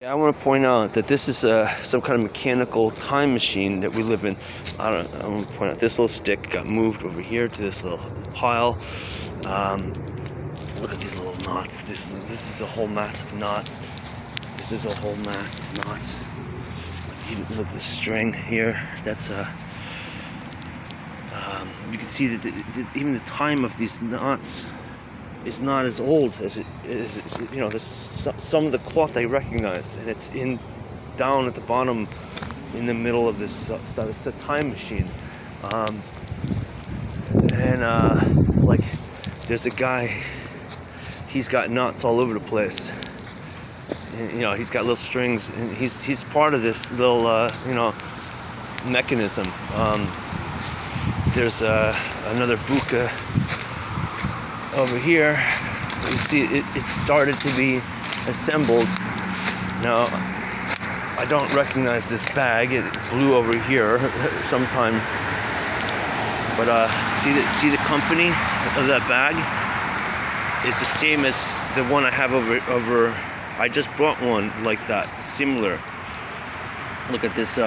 I want to point out that this is some kind of mechanical time machine that we live in. I want to point out this little stick got moved over here to this little pile. Look at these little knots. This is a whole mass of knots. This is a whole mass of knots. Look at the string here. That's you can see that even the time of these knots is not as old as it is. You know, there's some of the cloth I recognize, and it's down at the bottom, in the middle of this stuff. It's a time machine, like there's a guy. He's got knots all over the place. And, you know, he's got little strings, and he's part of this little mechanism. There's another buka over here. You see it started to be assembled. Now I don't recognize this bag. It blew over here sometime. But see the company of that bag is the same as the one I have over. I just brought one like that, similar. Look at this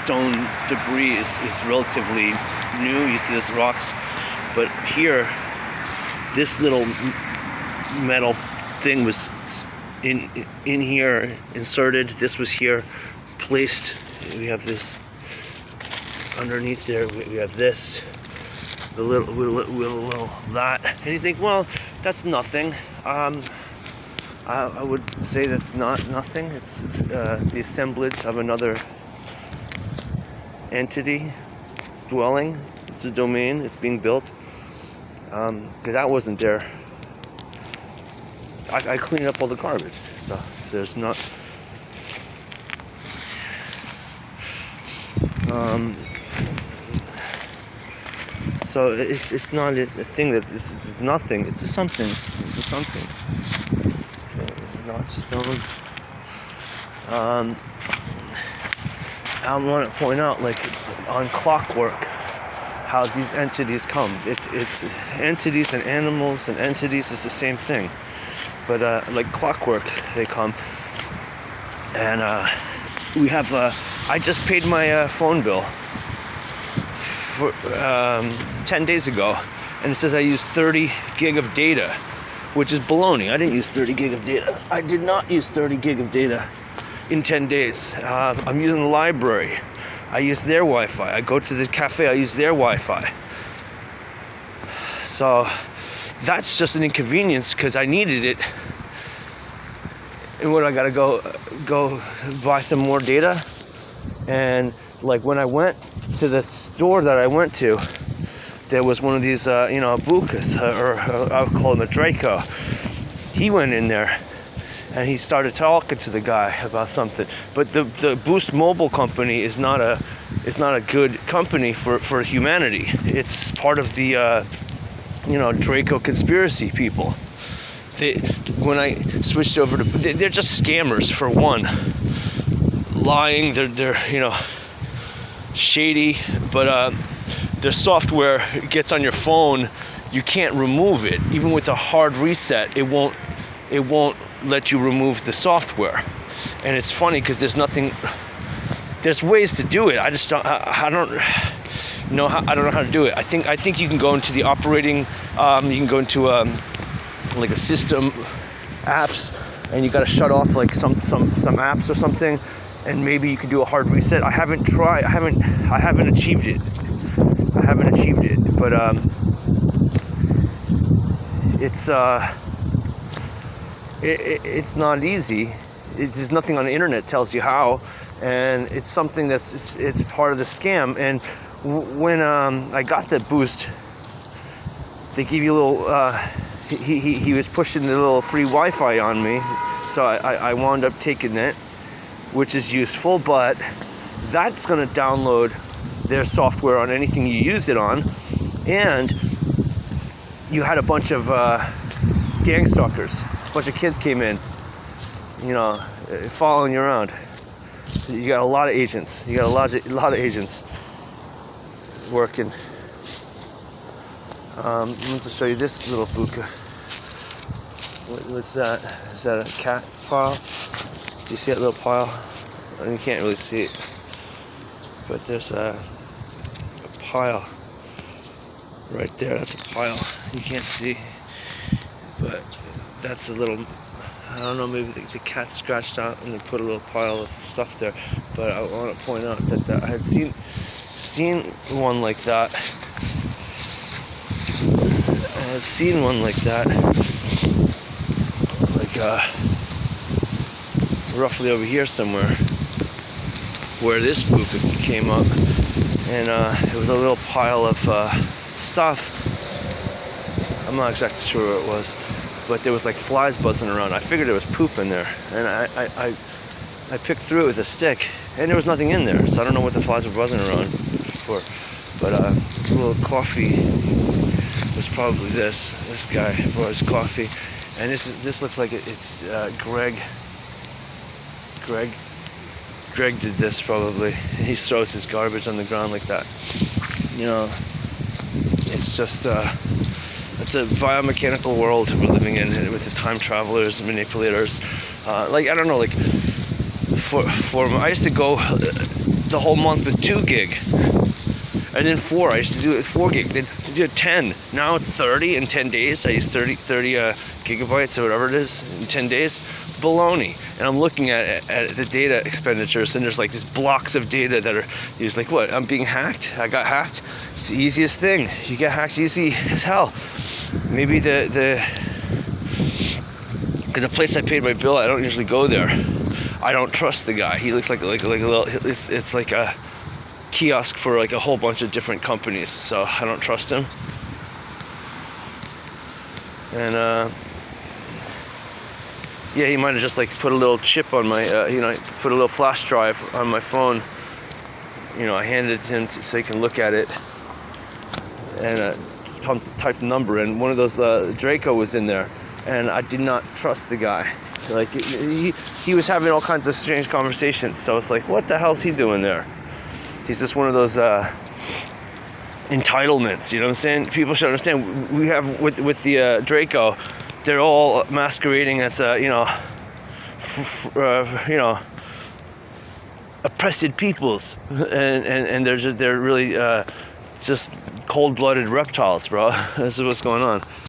stone debris is relatively new. You see this rocks, but here, this little metal thing was in here, inserted. This was here, placed. We have this underneath there. We have this, the little that, and you think, well, that's nothing. I would say that's not nothing. It's the assemblage of another entity, dwelling. It's a domain. It's being built. Because that wasn't there. I clean up all the garbage. So there's not. So it's not a thing that it's nothing. It's a something. It's a something. Not stone. I want to point out, like on clockwork, how these entities come. It's entities and animals and entities is the same thing, but like clockwork, they come. And we have. I just paid my phone bill for 10 days ago, and it says I used 30 gig of data. Which is baloney. I didn't use 30 gig of data. I did not use 30 gig of data in 10 days. I'm using the library. I use their Wi-Fi. I go to the cafe. I use their Wi-Fi. So that's just an inconvenience because I needed it. And what, I gotta go buy some more data? And like when I went to the store that I went to, there was one of these, bukas, or I would call him a Draco. He went in there and he started talking to the guy about something. But the Boost Mobile company is not a good company for humanity. It's part of the Draco conspiracy people. When I switched over to, they're just scammers for one. Lying, they're shady, but their software gets on your phone. You can't remove it. Even with a hard reset, it won't let you remove the software. And it's funny because there's ways to do it. I just don't know how to do it. I think you can go into the operating, you can go into like a system apps, and you got to shut off like some apps or something, and maybe you can do a hard reset. I haven't achieved it. But it's not easy. There's nothing on the internet tells you how, and it's something it's part of the scam. And when I got that Boost, they give you a little. He was pushing the little free Wi-Fi on me, so I wound up taking it, which is useful. But that's going to download their software on anything you use it on, and you had a bunch of gang stalkers. A bunch of kids came in, following you around. You got a lot of agents. You got a lot of agents working. I'm going to show you this little buka. What's that? Is that a cat file? Do you see that little pile? And you can't really see it, but there's a pile right there. That's a pile. You can't see, but that's a little. I don't know. Maybe the cat scratched out and they put a little pile of stuff there. But I want to point out that I had seen one like that. I had seen one like that, like roughly over here somewhere, where this buka came up, and it was a little pile of stuff. I'm not exactly sure what it was, but there was like flies buzzing around. I figured there was poop in there, and I picked through it with a stick, and there was nothing in there. So I don't know what the flies were buzzing around for. But a little coffee was probably this guy brought his coffee, and this looks like it's Greg did this probably. He throws his garbage on the ground like that. You know, it's just it's a biomechanical world we're living in with the time travelers, manipulators. Like I don't know, like for I used to go the whole month with 2 gig. And then 4, I used to do it 4 gig. Then I do it 10. Now it's 30 in 10 days. I use 30 gigabytes or whatever it is in 10 days. Baloney. And I'm looking at the data expenditures, and there's like these blocks of data that are used. Like what? I'm being hacked. I got hacked. It's the easiest thing. You get hacked easy as hell. Maybe because the place I paid my bill, I don't usually go there. I don't trust the guy. He looks like a little. It's like a kiosk for like a whole bunch of different companies, so I don't trust him. And yeah, he might have just like put a little chip on my put a little flash drive on my phone. I handed it to him so he can look at it and type the number in. One of those Draco was in there, and I did not trust the guy. Like he was having all kinds of strange conversations, so it's like, what the hell's he doing there? He's just one of those entitlements, you know what I'm saying? People should understand. We have with the Draco, they're all masquerading as oppressed peoples, and they're really just cold-blooded reptiles, bro. This is what's going on.